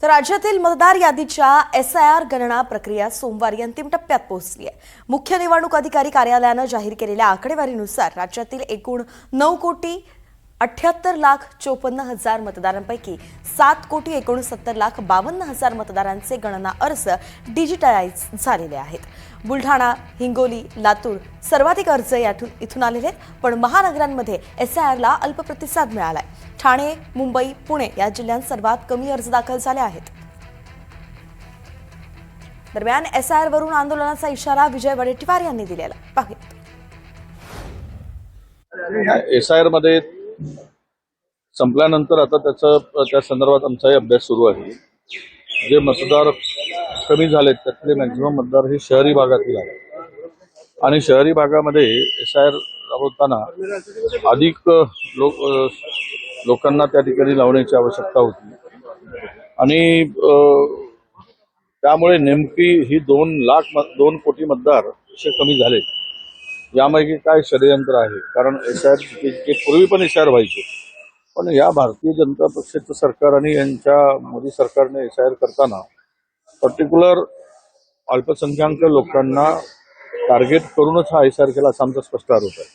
तर राज्यातील मतदार यादीच्या SIR गणना प्रक्रिया सोमवारी अंतिम टप्प्यात पोहोचली आहे। मुख्य निवडणूक अधिकारी कार्यालयानं जाहीर केलेल्या आकडेवारीनुसार राज्यातील एकूण 9,78,54,000 मतदारांपैकी 7,69,52,000 मतदारांचे गणना अर्ज डिजिटलाइज झालेले आहेत। बुलढाणा, हिंगोली, लातूर सर्वाधिक अर्ज इथून आलेले आहेत, पण महानगरांमध्ये SIRला अल्प प्रतिसाद मिळालाय। ठाणे, मुंबई, पुणे या जिल्ह्यांत सर्वात कमी अर्ज दाखल झाले आहेत। दरम्यान SIR वरून आंदोलनाचा इशारा विजय वडेट्टीवार यांनी दिलेला पाहिजे। SIR मध्ये संपल्यानंतर आता त्या संदर्भात आमचाही अभ्यास सुरू आहे। जे मतदार कमी झालेत त्यातले मॅक्झिमम मतदार हे शहरी भागातील आहेत आणि शहरी भागामध्ये SIR राबवताना अधिक लोकांना त्या ठिकाणी लावण्याची आवश्यकता होती आणि त्यामुळे नेमकी ही 2 कोटी मतदार असे कमी झाले। यामागे काय षडयंत्र आहे? कारण SIR जे पूर्वी पण SIR व्हायचे, पण या भारतीय जनता पक्षाचं सरकार आणि यांच्या मोदी सरकारने SIR करताना पर्टिक्युलर अल्पसंख्याक लोकांना टार्गेट करूनच हा SIR केला असा आमचा स्पष्ट आरोप आहे।